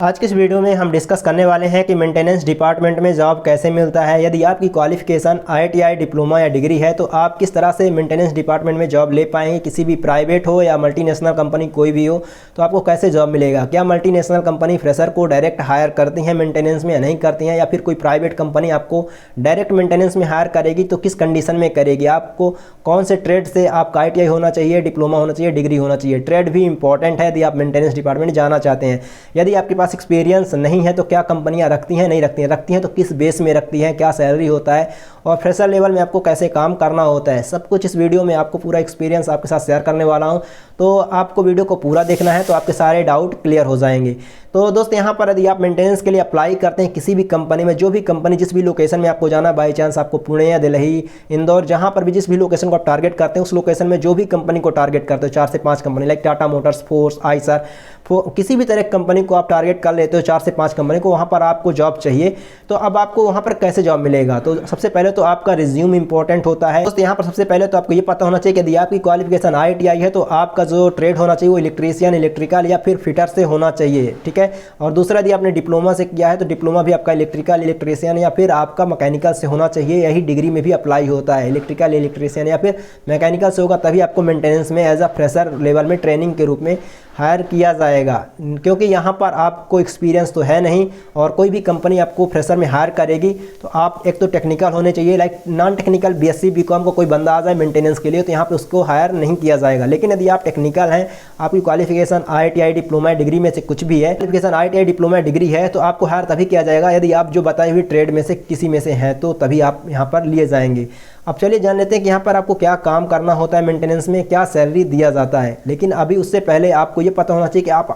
आज के इस वीडियो में हम डिस्कस करने वाले हैं कि मेंटेनेंस डिपार्टमेंट में जॉब कैसे मिलता है। यदि आपकी क्वालिफिकेशन IITI डिप्लोमा या डिग्री है तो आप किस तरह से मेंटेनेंस डिपार्टमेंट में जॉब ले पाएंगे। किसी भी प्राइवेट हो या मल्टीनेशनल कंपनी कोई भी हो तो आपको कैसे जॉब मिलेगा। क्या मल्टीनेशनल कंपनी फ्रेशर को डायरेक्ट हायर करती हैं मेंटेनेंस में या नहीं करती हैं, या फिर कोई प्राइवेट कंपनी आपको डायरेक्ट मेंटेनेंस में हायर करेगी तो किस कंडीशन में करेगी। आपको कौन से ट्रेड से आपका IITI होना चाहिए, डिप्लोमा होना चाहिए, डिग्री होना चाहिए। ट्रेड भी इंपॉर्टेंट है यदि आप मेंटेनेंस डिपार्टमेंट जाना चाहते हैं। यदि आपके पास एक्सपीरियंस नहीं है तो क्या कंपनियां रखती हैं, नहीं रखती हैं, रखती हैं तो किस बेस में रखती हैं, क्या सैलरी होता है और फ्रेशर लेवल में आपको कैसे काम करना होता है। सब कुछ इस वीडियो में आपको पूरा एक्सपीरियंस आपके साथ शेयर करने वाला हूं। तो आपको वीडियो को पूरा देखना है तो आपके सारे डाउट क्लियर हो जाएंगे। तो दोस्त यहाँ पर यदि आप मेंटेनेंस के लिए अप्लाई करते हैं किसी भी कंपनी में, जो भी कंपनी जिस भी लोकेशन में आपको जाना, बाई चांस आपको पुणे या दिल्ली, इंदौर, जहाँ पर भी जिस भी लोकेशन को आप टारगेट करते हैं उस लोकेशन में जो भी कंपनी को टारगेट करते हो, 4 से 5 company like Tata Motors, force, Eicher, किसी भी तरह की कंपनी को आप टारगेट कर लेते हो, 4 से 5 कंपनी को, वहाँ पर आपको जॉब चाहिए। तो अब आपको वहाँ पर कैसे जॉब मिलेगा। तो सबसे पहले तो आपका रिज्यूम इंपॉर्टेंट होता है। दोस्त यहाँ पर सबसे पहले तो आपको ये पता होना चाहिए कि यदि आपकी क्वालिफिकेशन IITI है तो आपका जो ट्रेड होना चाहिए वो इलेक्ट्रीशियन, इलेक्ट्रिकल या फिर फिटर से होना चाहिए, ठीक है। और दूसरा यदि आपने डिप्लोमा से किया है तो डिप्लोमा भी आपका इलेक्ट्रिकल, इलेक्ट्रीशियन या फिर आपका मैकेनिकल से होना चाहिए। यही डिग्री में भी अप्लाई होता है, इलेक्ट्रिकल, इलेक्ट्रीशियन या फिर मैकेनिकल से होगा तभी आपको मेंटेनेंस में एज अ फ्रेशर लेवल में ट्रेनिंग के रूप में हायर किया जाएगा। क्योंकि यहाँ पर आपको एक्सपीरियंस तो है नहीं और कोई भी कंपनी आपको फ्रेशर में हायर करेगी तो आप एक तो टेक्निकल होने चाहिए, like non technical BSc BCom को कोई बंदा आ जाए मेंटेनेंस के लिए तो यहाँ पे उसको हायर नहीं किया जाएगा। लेकिन यदि आप टेक्निकल हैं, आपकी क्वालिफिकेशन IITI डिप्लोमा डिग्री में से कुछ भी है, क्वालिफिकेशन IITI डिप्लोमा डिग्री है तो आपको हायर तभी किया जाएगा यदि आप जो बताई हुई ट्रेड में से किसी में से हैं, तो तभी आप यहाँ पर लिए जाएंगे। अब चलिए जान लेते हैं कि यहाँ पर आपको क्या काम करना होता है, मेंटेनेंस में क्या सैलरी दिया जाता है। लेकिन अभी उससे पहले आपको ये पता होना चाहिए कि आप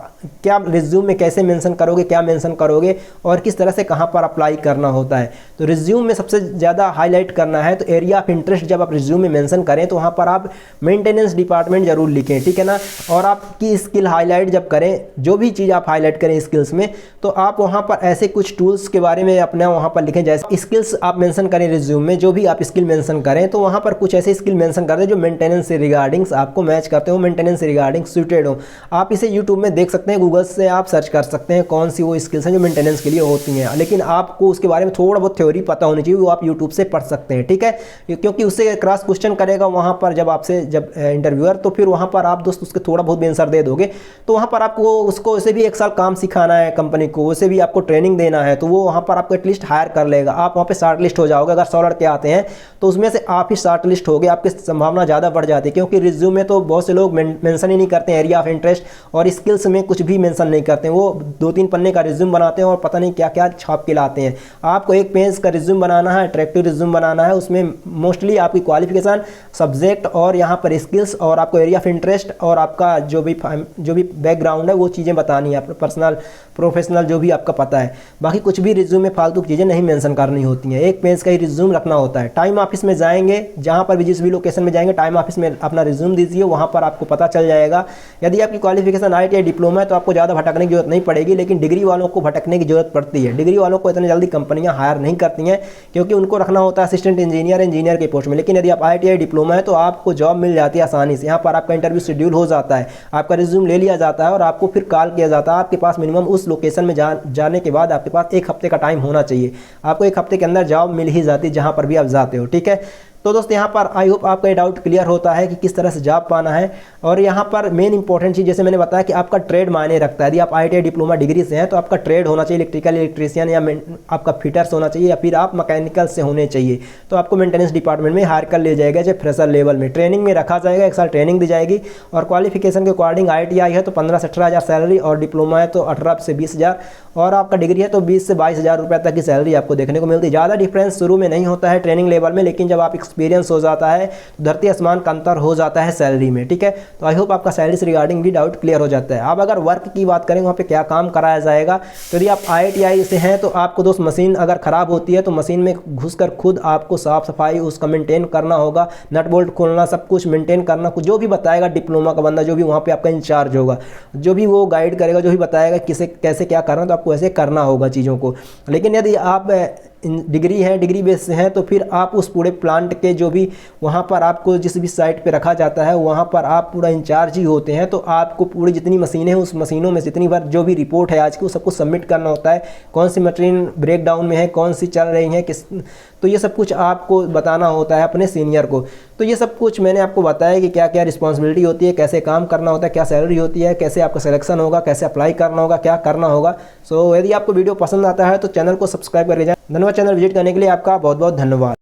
क्या रिज्यूम में कैसे मेंशन करोगे, क्या मेंशन करोगे और किस तरह से कहाँ पर अप्लाई करना होता है। तो रिज्यूम में सबसे ज़्यादा हाईलाइट करना है तो एरिया ऑफ इंटरेस्ट जब आप रिज्यूम में मेंशन करें तो वहाँ पर आप मेंटेनेंस डिपार्टमेंट जरूर लिखें, ठीक है ना। और आपकी स्किल हाईलाइट जब करें, जो भी चीज़ आप हाईलाइट करें स्किल्स में, तो आप वहाँ पर ऐसे कुछ टूल्स के बारे में अपना वहाँ पर लिखें। जैसे स्किल्स आप मेंशन करें रिज्यूम में, जो भी आप स्किल मेंशन करें तो वहाँ पर कुछ ऐसे स्किल मेंशन कर दें जो मेंटेनेंस से रिगार्डिंग्स आपको मैच करते हो, मेंटेनेंस से रिगार्डिंग सूटेड हो। आप इसे यूट्यूब में देख सकते हैं, गूगल से आप सर्च कर सकते हैं कौन सी वो स्किल्स हैं जो मेंटेनेंस के लिए होती हैं। लेकिन आपको उसके बारे में थोड़ा बहुत थ्योरी पता होनी चाहिए, वो आप यूट्यूब से पढ़ सकते हैं, ठीक है। क्योंकि उससे क्रॉस क्वेश्चन करेगा वहाँ पर जब आपसे इंटरव्यूअर, तो फिर वहाँ पर आप दोस्त उसके थोड़ा बहुत भी आंसर दे दोगे तो वहाँ पर आपको उसको उसे भी 1 साल काम सिखाना है कंपनी को, उसे भी आपको ट्रेनिंग देना है, तो वो वहाँ पर आपको एटलीस्ट हायर कर लेगा। आप वहाँ पर शॉर्ट लिस्ट हो जाओगे। अगर 100 लड़के आते हैं तो उसमें से आप ही शॉर्ट लिस्ट हो गए, आपकी संभावना ज़्यादा बढ़ जाती है। क्योंकि रिज्यूम में तो बहुत से लोग मेंशन ही नहीं करते हैं एरिया ऑफ इंटरेस्ट, और स्किल्स में कुछ भी मेंशन नहीं करते हैं। वो 2-3 पन्ने का रिज्यूम बनाते हैं और पता नहीं क्या क्या छाप के लाते हैं। आपको 1 पेज का रिज्यूम बनाना है, अट्रैक्टिव रिज्यूम बनाना है। उसमें मोस्टली आपकी क्वालिफिकेशन, सब्जेक्ट और यहाँ पर स्किल्स और आपको एरिया ऑफ इंटरेस्ट और आपका जो भी बैकग्राउंड है वो चीज़ें बतानी है, पर्सनल प्रोफेशनल जो भी आपका पता है। बाकी कुछ भी रिज्यूम में फालतू की चीज़ें नहीं मेंशन करनी होती हैं। 1 पेज का ही रिज्यूम रखना होता है। टाइम ऑफिस में जाएंगे, जहाँ पर भी जिस भी लोकेशन में जाएंगे टाइम ऑफिस में अपना रिज्यूम दीजिए, वहाँ पर आपको पता चल जाएगा। यदि आपकी क्वालिफिकेशन IITI डिप्लोमा है तो आपको ज़्यादा भटकने की जरूरत नहीं पड़ेगी, लेकिन डिग्री वालों को भटकने की जरूरत पड़ती है। डिग्री वालों को इतनी जल्दी कंपनियां हायर नहीं करती हैं क्योंकि उनको रखना होता है असिस्टेंट इंजीनियर के पोस्ट में। लेकिन यदि आप IITI डिप्लोमा है तो आपको जॉब मिल जाती है आसानी से। यहाँ पर आपका इंटरव्यू शेड्यूल हो जाता है, आपका रिज्यूम ले लिया जाता है और आपको फिर कॉल किया जाता है। आपके पास मिनिमम उस लोकेशन में जाने के बाद आपके पास 1 हफ्ते का टाइम होना चाहिए। आपको 1 हफ्ते के अंदर जॉब मिल ही जाती है जहाँ पर भी आप जाते हो, ठीक है। तो दोस्त यहाँ पर आई होप आपका ये डाउट क्लियर होता है कि किस तरह से जॉब पाना है। और यहाँ पर मेन इंपॉर्टेंट चीज़ जैसे मैंने बताया कि आपका ट्रेड मायने रखता है। यदि आप IITI डिप्लोमा डिग्री से हैं तो आपका ट्रेड होना चाहिए इलेक्ट्रिकल, इलेक्ट्रीशियन या आपका फिटर्स होना चाहिए, या फिर आप मैकेनिकल से होने चाहिए। तो आपको मेंटेनेंस डिपार्टमेंट में हायर कर ले जाएगा जब फ्रेशर लेवल में ट्रेनिंग में रखा जाएगा। 1 साल ट्रेनिंग दी जाएगी और क्वालिफिकेशन के अकॉर्डिंग IITI है तो 15 से 18 हज़ार सैलरी, और डिप्लोमा है तो 18 से 20 हज़ार, और आपका डिग्री है तो 20 से 22 हज़ार रुपये तक की सैलरी आपको देखने को मिलती है। ज़्यादा डिफरेंस शुरू में नहीं होता है ट्रेनिंग लेवल में, लेकिन जब आप एक्सपीरियंस हो जाता है तो धरती आसमान का अंतर हो जाता है सैलरी में, ठीक है। तो आई होप आपका सैलरी से रिगार्डिंग भी डाउट क्लियर हो जाता है। अब अगर वर्क की बात करें वहाँ पे क्या काम कराया जाएगा, तो यदि आप IITI से हैं तो आपको दोस्त मशीन अगर ख़राब होती है तो मशीन में घुसकर खुद आपको साफ़ सफाई उसका मेंटेन करना होगा, नट बोल्ट खोलना, सब कुछ मेंटेन करना। कुछ जो भी बताएगा डिप्लोमा का बंदा, जो भी वहाँ पर आपका इंचार्ज होगा, जो भी वो गाइड करेगा, जो भी बताएगा किसे कैसे क्या करना, तो आपको ऐसे करना होगा चीज़ों को। लेकिन यदि आप डिग्री है, डिग्री बेस से हैं, तो फिर आप उस पूरे प्लांट के जो भी वहाँ पर आपको जिस भी साइट पे रखा जाता है वहाँ पर आप पूरा इंचार्ज ही होते हैं। तो आपको पूरी जितनी मशीनें हैं उस मशीनों में जितनी बार जो भी रिपोर्ट है आज की वो सब कुछ सबमिट करना होता है, कौन सी मशीन ब्रेक डाउन में है, कौन सी चल रही है किस, तो ये सब कुछ आपको बताना होता है अपने सीनियर को। तो ये सब कुछ मैंने आपको बताया कि क्या क्या रिस्पॉन्सिबिलिटी होती है, कैसे काम करना होता है, क्या सैलरी होती है, कैसे आपका सिलेक्शन होगा, कैसे अप्लाई करना होगा, क्या करना होगा। सो यदि आपको वीडियो पसंद आता है तो चैनल को सब्सक्राइब कर लीजिए। धन्यवाद। चैनल विजिट करने के लिए आपका बहुत बहुत धन्यवाद।